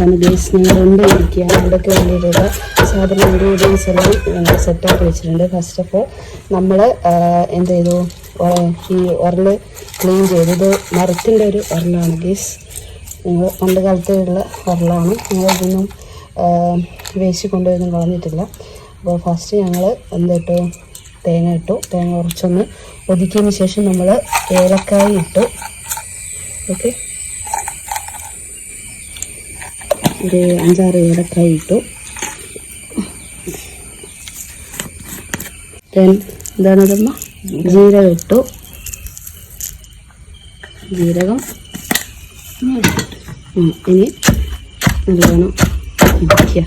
ഇരിക്കുകയാണ് ഗൈസ്. ഞങ്ങൾ ഇരിക്കുകയാണ്. ഇവിടേക്ക് വേണ്ടിയിട്ടുള്ള സാധന ഇൻഗ്രീഡിയൻസ് എല്ലാം ഞങ്ങൾ സെറ്റാക്കി വെച്ചിട്ടുണ്ട്. ഫസ്റ്റ് ഓഫ് ഓൾ നമ്മൾ എന്ത് ചെയ്തു, ഈ ഉരൽ ക്ലീൻ ചെയ്തു. ഇത് മരത്തിൻ്റെ ഒരു ഉരലാണ് ഗൈസ്. ഞങ്ങൾ പണ്ട് കാലത്തുള്ള ഉരലാണ്. ഞങ്ങളിതൊന്നും വേസ്റ്റ് കൊണ്ടുപോയൊന്നും കളഞ്ഞിട്ടില്ല. അപ്പോൾ ഫസ്റ്റ് ഞങ്ങൾ എന്തിട്ടു, തേങ്ങ ഇട്ടു. തേങ്ങ കുറച്ചൊന്ന് ഒതുക്കിയതിന് ശേഷം നമ്മൾ ഏലക്കായ ഇട്ടു. ഓക്കെ, ഒരു 5-6 ഏലക്കായ ഇട്ടു. എന്താണതമ്മ, ജീരകം ഇട്ടു. ജീരകം ഇനി നല്ലോണം ഇടിക്കുക.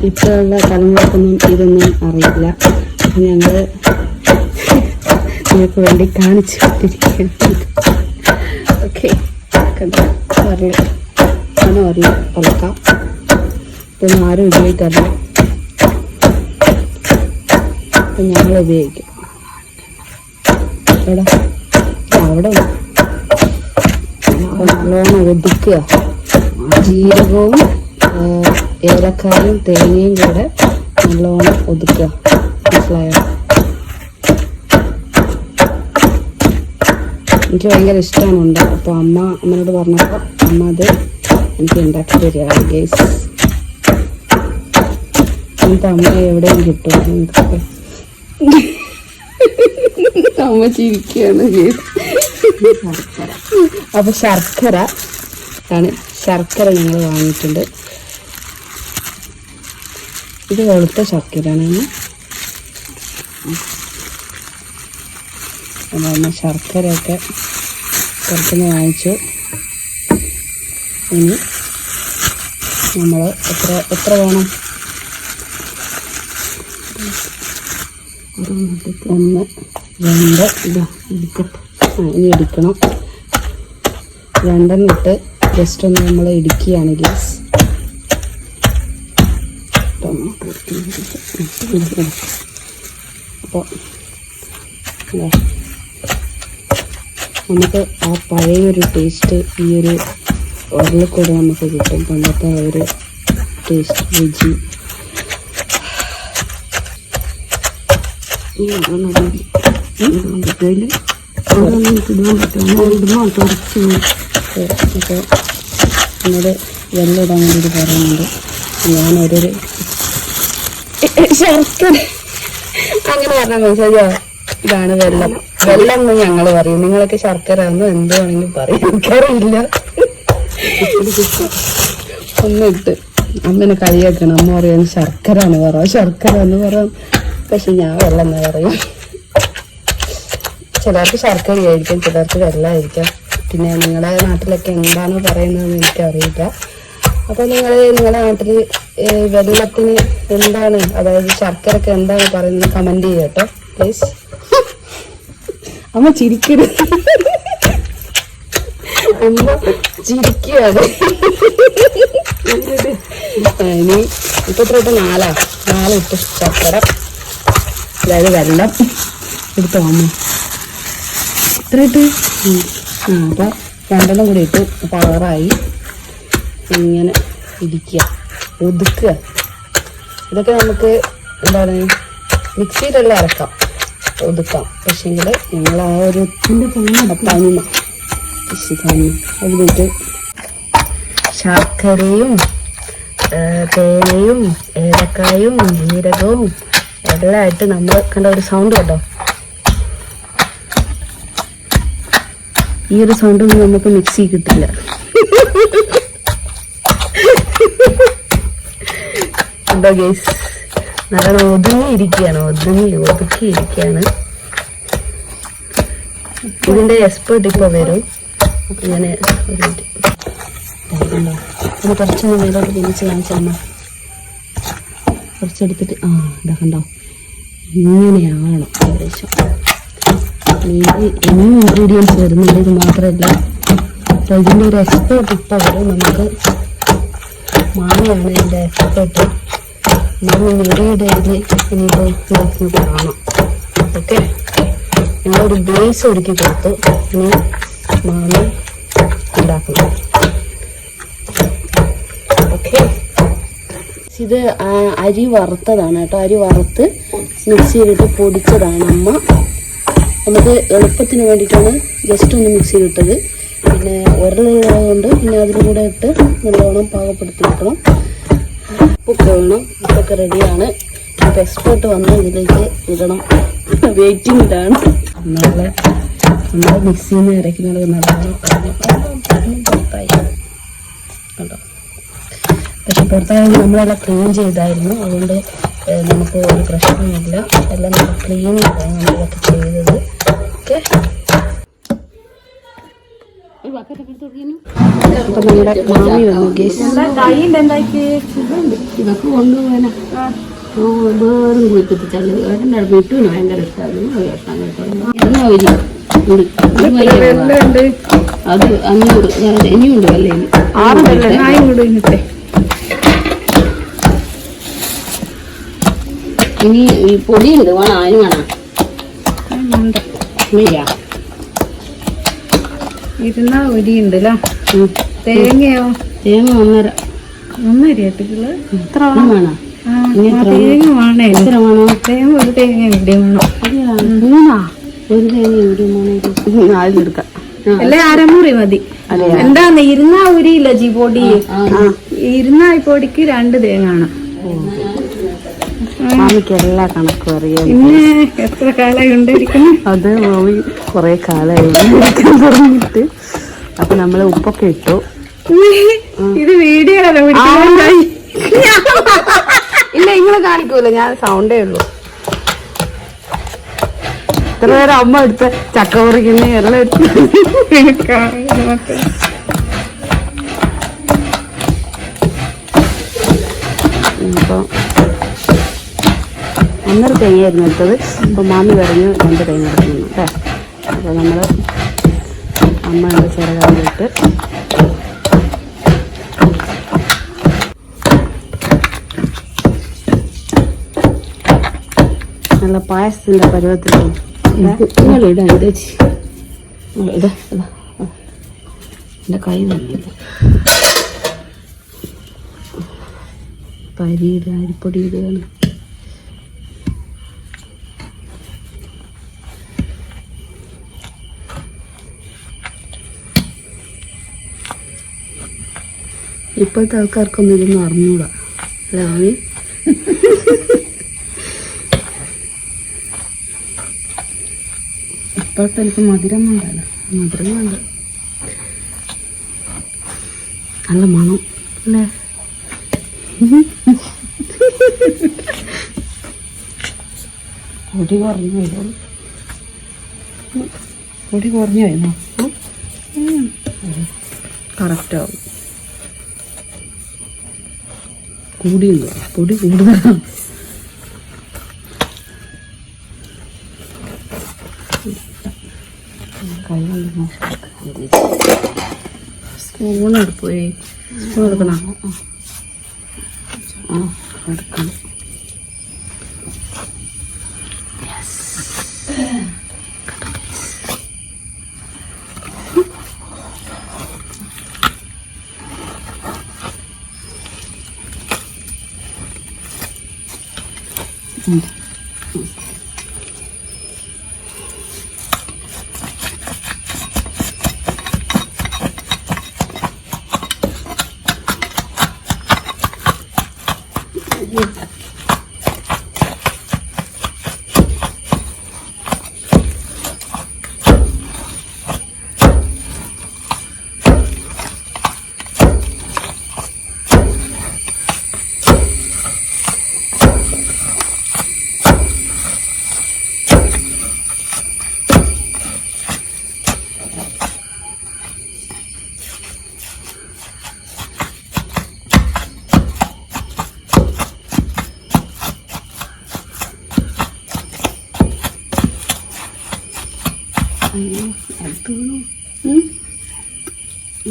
ഇപ്പോഴുള്ള തലമുറക്കൊന്നും ഇതൊന്നും അറിയില്ല. ഞങ്ങൾ നിങ്ങൾക്ക് വേണ്ടി കാണിച്ചു കൊണ്ടിരിക്കുകയാണ്. ഓക്കെ, ഉരല് പലക്കാം. ഇതൊന്നും ആരും ഉപയോഗിക്കാറില്ല. അപ്പം ഞങ്ങൾ ഉപയോഗിക്കും. അവിടെ നല്ലോണം ഒതുക്കുക. ജീരകവും ഏലക്കായും തേങ്ങയും കൂടെ നല്ലോണം ഒതുക്കുക. മനസ്സിലായോ? എനിക്ക് ഭയങ്കര ഇഷ്ടമാണ് ഉണ്ടാകും. അപ്പോൾ അമ്മയോട് പറഞ്ഞപ്പോൾ അമ്മ അത് എനിക്ക് ഉണ്ടാക്കി തരികയാണ് ഗൈസ്. എന്നിട്ട് അമ്മ എവിടെയും കിട്ടും എനിക്കൊക്കെ. അമ്മ ചിരിക്കുകയാണ് ഗൈസ്. അപ്പോൾ ശർക്കര ഞങ്ങൾ വാങ്ങിയിട്ടുണ്ട്. ഇത് വെളുത്ത ശർക്കരയാണ്. അതാണ് ശർക്കരയൊക്കെ പുറത്തുനിന്ന് വാങ്ങിച്ചു. ഇനി നമ്മൾ എത്ര വേണം, 1 2 ഇതാ ഇടിക്കട്ടെ. ഇനി ഇടിക്കണം. 2 ഇട്ട് ജസ്റ്റ് ഒന്ന് നമ്മൾ ഇടിക്കുകയാണ് ഗ്യാസ്. അപ്പോൾ നമുക്ക് ആ പഴയൊരു ടേസ്റ്റ് ഈ ഒരു ഉരലിൽ കൂടെ നമുക്ക് കിട്ടും. പണ്ടത്തെ ആ ഒരു ടേസ്റ്റ്, രുചി. അപ്പോൾ എന്നോട് വെള്ളം ഇടാൻ വേണ്ടിയിട്ട് പറയുന്നുണ്ട്. ഞാനൊരു ശർക്കര അങ്ങനെ പറഞ്ഞാൽ മനസ്സിലായോ? ഇതാണ് വെള്ളം. വെള്ളം എന്ന് ഞങ്ങൾ പറയും. നിങ്ങളൊക്കെ ശർക്കര എന്നോ എന്ത് വേണമെങ്കിലും പറയും. എനിക്കറിയില്ല. ഒന്നിട്ട് അമ്മനെ കളിയാക്കണം. അമ്മ പറയാൻ ശർക്കര എന്ന് പറയാം, ശർക്കര എന്ന് പറയാം. പക്ഷെ ഞാൻ വെള്ളം എന്നാ പറയും. ചിലർക്ക് ശർക്കര ആയിരിക്കും, ചിലർക്ക് വെള്ളമായിരിക്കാം. പിന്നെ നിങ്ങളുടെ നാട്ടിലൊക്കെ എന്താണോ പറയുന്നതെന്ന് എനിക്കറിയില്ല. അപ്പോൾ നിങ്ങളുടെ നാട്ടിൽ വെള്ളത്തിന് എന്താണ്, അതായത് ശർക്കരക്ക് എന്താണ് പറയുന്നത്, കമന്റ് ചെയ്യുക കേട്ടോ പ്ലീസ്. അമ്മ ചിരിക്കരുത്, അമ്മ ചിരിക്കുകയാണ്. ഇനി ഇപ്പൊ എത്ര ഇട്ട് 4 ഇട്ട് ശർക്കര, അതായത് വെള്ളം എടുത്തോ അമ്മ. എത്ര ഇട്ട്? അപ്പോൾ 2 കൂടി ഇട്ടു. അപ്പോൾ 6ആയി. ഇങ്ങനെ ഇടിക്കുക, ഒതുക്കുക. ഇതൊക്കെ നമുക്ക് എന്താണ് മിക്സിയിലെല്ലാം അരക്കാം, ഒതുക്കാം. പക്ഷേങ്കിൽ ഞങ്ങൾ ആ ഒരു തനിമ അതിലിട്ട് ശർക്കരയും തേങ്ങയും ഏലക്കായും ജീരകവും എല്ലാമായിട്ട് നമ്മൾ കണ്ട ഒരു സൗണ്ട് കേട്ടോ. ഈ ഒരു സൗണ്ടൊന്നും നമുക്ക് മിക്സി കിട്ടില്ല. എന്താ ഗൈസ്, നല്ല ഒതുങ്ങിയിരിക്കുകയാണ്, ഒതുക്കിയിരിക്കുകയാണ്. ഇതിന്റെ എക്സ്പേർട്ട് ഇപ്പോൾ വരും. ഇങ്ങനെ കുറച്ചൊന്ന് മേലോട്ട് തിരിച്ച് കാണിച്ചമ്മ. കുറച്ചെടുത്തിട്ട് ഇതാ കണ്ടോ, ഇങ്ങനെയാവണം ഏകദേശം. ഇനിയും ഇൻഗ്രീഡിയൻസ് വരുന്നുണ്ട്. ഇത് മാത്രമല്ല, അപ്പോൾ ഇതിൻ്റെ ഒരു എക്സ്പേർട്ട് ഇപ്പോൾ വരും. നമുക്ക് മാങ്ങയാണ് ഇതിൻ്റെ എക്സ്പേർട്ട്. നമ്മൾ വീഡിയോയുടെ ഇതിൽ ഇനിയിപ്പോൾ കാണാം. ഓക്കെ, ഞങ്ങളൊരു ബേസ് ഒരുക്കി കൊടുത്തു. ഇനി മാമി ഉണ്ടാക്കണം. ഓക്കെ, ഇത് അരി വറുത്തതാണ് കേട്ടോ. അരി വറുത്ത് മിക്സിയിലിട്ട് പൊടിച്ചതാണ് അമ്മ. നമുക്ക് എളുപ്പത്തിന് വേണ്ടിയിട്ടാണ് ജസ്റ്റ് ഒന്ന് മിക്സിയിലിട്ടത്. പിന്നെ ഉരുളുകൊണ്ട് പിന്നെ അതിലും കൂടെ ഇട്ട് നല്ലോണം പാകപ്പെടുത്തിയെടുക്കണം. ഉപ്പൊക്കെ വേണം. ഉപ്പൊക്കെ റെഡിയാണ്. ഇപ്പോൾ എക്സ്പേർട്ട് വന്ന് ഇതിലേക്ക് ഇടണം. വെയിറ്റിംഗിലാണ്. നമ്മൾ മിക്സിയിൽ നിന്ന് ഇറക്കുന്നത് നല്ലോണം പുറത്തായി കേട്ടോ. പക്ഷെ പുറത്തായത് നമ്മളെല്ലാം ക്ലീൻ ചെയ്തായിരുന്നു. അതുകൊണ്ട് നമുക്ക് ഒരു പ്രശ്നമില്ല. എല്ലാം നമ്മൾ ക്ലീൻ ചെയ്താണ് നമ്മളിതൊക്കെ ചെയ്തത്. ഓക്കെ, അപ്പൊ നമ്മുടെ മാമി വന്നു. ഇതൊക്കെ കൊണ്ടുപോകാനാ വേറും കുളിപ്പിച്ചാൽ വിട്ടുവിന് ഭയങ്കര ഇഷ്ടമായിരുന്നു. അത് 500 ഇനിയുണ്ട് അല്ലേ? 6 ഇനി ഈ പൊടിയുണ്ട് വേണം. അതിന് വേണം ഇരുന്നാ ഒരിയുണ്ടല്ലോ. തേങ്ങയോ? തേങ്ങ 1.5 ഇട്ടിട്ടുള്ള എത്ര വേണം? വേണം തേങ്ങ വേണേ. എത്ര വേണം? തേങ്ങ ഒരു തേങ്ങ ഇവിടെ വേണം. 3 ഒരു തേങ്ങ ഇവിടെ വേണം. ആദ്യം അല്ലെ അരമുറി മതി. എന്താന്ന് ഇരുന്നാ ഉരിയില്ല ജി പൊടി. ഇരുന്നാ ഈ പൊടിക്ക് 2 തേങ്ങ ആണ്. മാമിക്ക് എല്ലാ കണക്കും അറിയാം. പിന്നെ എത്ര കാലമായി ഉണ്ടായിരിക്കുന്നു? അത് മാമി കുറെ കാലമായി തുടങ്ങിയിട്ട്. അപ്പൊ നമ്മള് ഉപ്പൊക്കെ ഇട്ടു. ഇത് വീഡിയോ ഇല്ല, നിങ്ങള് കാണിക്കൂല, ഞാൻ സൗണ്ടേ ഉള്ളൂ. ഇത്ര നേരം അമ്മ എടുത്ത ചക്ക പറിക്കുന്ന എല്ലാം ഇപ്പൊ 1.5 തേങ്ങയായിരുന്നു എടുത്തത്. അപ്പൊ മാമി പറഞ്ഞു 2 തേങ്ങ എടുക്കുന്നു കേട്ടോ. അപ്പൊ നമ്മള് അമ്മ ഉണ്ട് ചെറുതായിട്ട് നല്ല പായസത്തിന്റെ പരുവത്തിലും എന്റെ കൈ വന്നില്ല. പരിയിടുക, അരിപ്പൊടി ഇടുകയാണ്. ഇപ്പോഴത്തെ ആൾക്കാർക്കൊന്നും ഇതൊന്നും അറിഞ്ഞൂടാ അല്ലേ മാമി? ഇപ്പോഴത്തെ എനിക്ക് മധുരം വേണ്ടല്ലോ. മധുരം വേണ്ട, നല്ല മണം അല്ലേ? പൊടി കുറഞ്ഞു വരുമോ? പൊടി കുറഞ്ഞു വരുന്നോ? കറക്റ്റാവും. കൂടിയുണ്ടോ? പൊടി കൂടുതലാണ്. കൈ കൊണ്ട് സ്പൂൺ എടുപ്പോയി. സ്പൂൺ എടുക്കണം. ആ എടുക്കണം.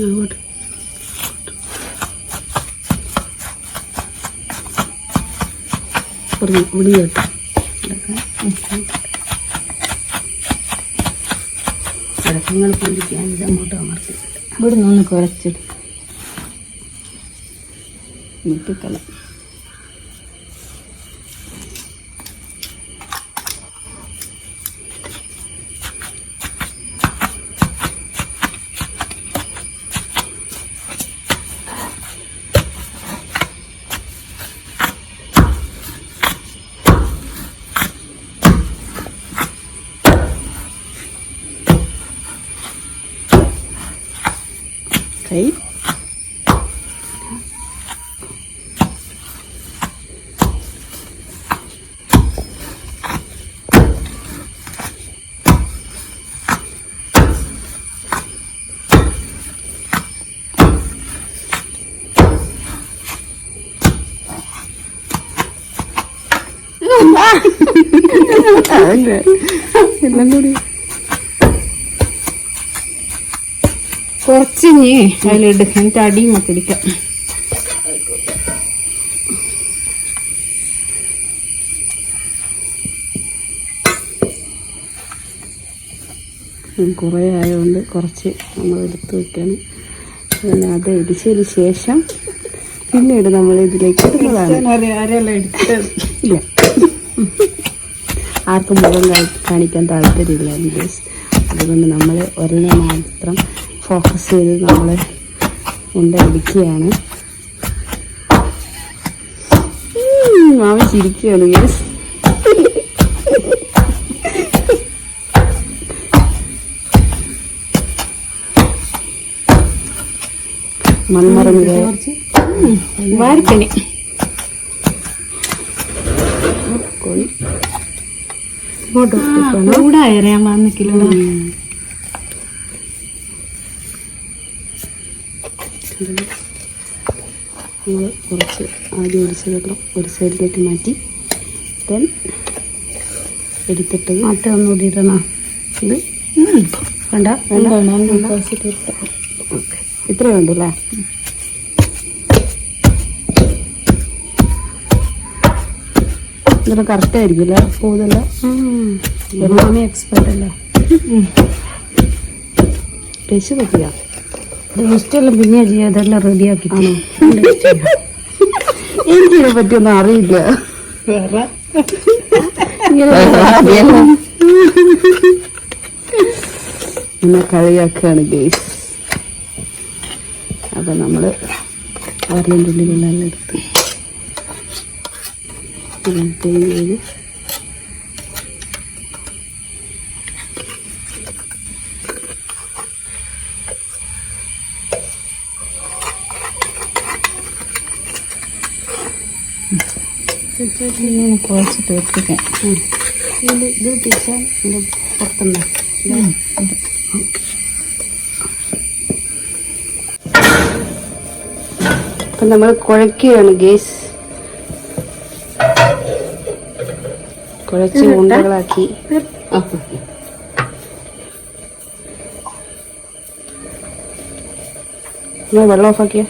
അങ്ങോട്ട് പൊടി കേട്ടോ. നിങ്ങൾ പൊന്തിക്കാൻ ഇത് അങ്ങോട്ട് അമർത്തി ഇവിടെ നിന്ന് കുറച്ചിട്ട് മുട്ടിക്കല. കൈ എല്ലാം കൂടി കുറച്ച് നീ അതിലിട്ട് എന്നിട്ട് അടിയുമൊക്കെ ഇടിക്കാം. കുറേ ആയതുകൊണ്ട് കുറച്ച് നമ്മൾ എടുത്ത് വെക്കണം. പിന്നെ അത് ഇടിച്ചതിന് ശേഷം പിന്നീട് നമ്മൾ ഇതിലേക്ക് ഇടുന്നതാണ്. ഇല്ല, ആർക്കും മുഖം കാണിക്കാൻ താല്പര്യമില്ല ഗൈസ്. അതുകൊണ്ട് നമ്മൾ ഒരെണ്ണം മാത്രം ഫോക്കസ് ചെയ്ത് നമ്മൾ ഇടിക്കുകയാണ്. Mama ചിരിക്കുകയാണ് guys. മൺമറഞ്ഞ വാരിക്കണി കോഴി ചൂടായറിയാൻ വന്നിക്കില്ല. നമ്മൾ കുറച്ച് ആദ്യം ഒഴിച്ച വെള്ളം ഒരു സൈഡിലേക്ക് മാറ്റി ദെൻ എടുത്തിട്ട് മറ്റേ ഒന്നുകൂടി ഇടണം. ഇത് വേണ്ട ഇത്ര വേണ്ടല്ലേ? ഇതെല്ലാം കറക്റ്റ് ആയിരിക്കില്ല പോകുന്നില്ല. എല്ലാമേ എക്സ്പെർട്ട് അല്ല. ടേസ്റ്റ് നോക്കിയാ ഇഷ്ടമെല്ലാം പിന്നെ ചെയ്യാം. അതെല്ലാം റെഡിയാക്കി എനിക്കിതിനെ പറ്റിയൊന്നും അറിയില്ല. ഇങ്ങനെ കളിയാക്കുകയാണ് ഗൈസ്. അപ്പൊ നമ്മള് ഓറിയൻ്റെ ഉള്ളിലെല്ലാം എടുത്ത് ക്ലീൻ ചെയ്ത് കുഴച്ചിട്ട് വെപ്പിക്കാൻ. ഇത് പിടിച്ചാൽ ഇതിൻ്റെ പുറത്തുണ്ടോ? അപ്പം നമ്മൾ കുഴക്കുകയാണ് ഗേസ്. കുഴച്ച് ഉണ്ടകളാക്കി വെള്ളം ഓഫാക്കിയ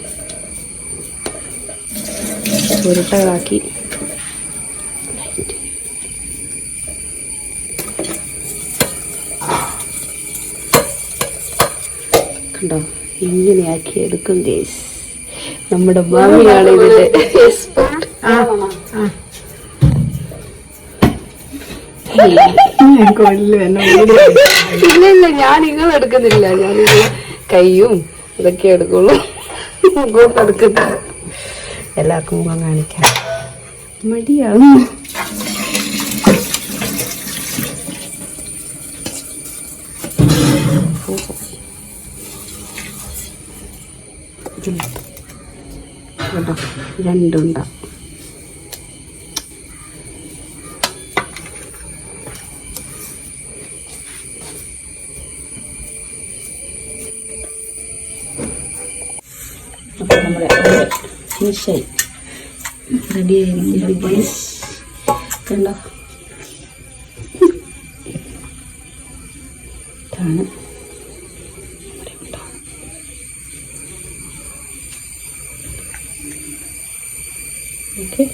ഉരുട്ടകളാക്കി കണ്ടോ, ഇങ്ങനെയാക്കി എടുക്കും ഗേസ്. നമ്മുടെ മാമിയാണ് ഇതിന്റെ എക്സ്പെർട്ട്. ഇല്ല, ഞാൻ നിങ്ങൾ എടുക്കുന്നില്ല. ഞാൻ കയ്യും ഇതൊക്കെ എടുക്കുള്ളൂ. മുഖം എടുക്കുന്നില്ല. എല്ലാവർക്കും മുഖം കാണിക്കാം മടിയാവും. കേട്ടോ, രണ്ടുണ്ട. അപ്പോൾ നമ്മുടെ ഫിനിഷായി റെഡി ആയിരിക്കും ഗൈസ്. കണ്ടോ, ഇതാണ് ഓക്കെ.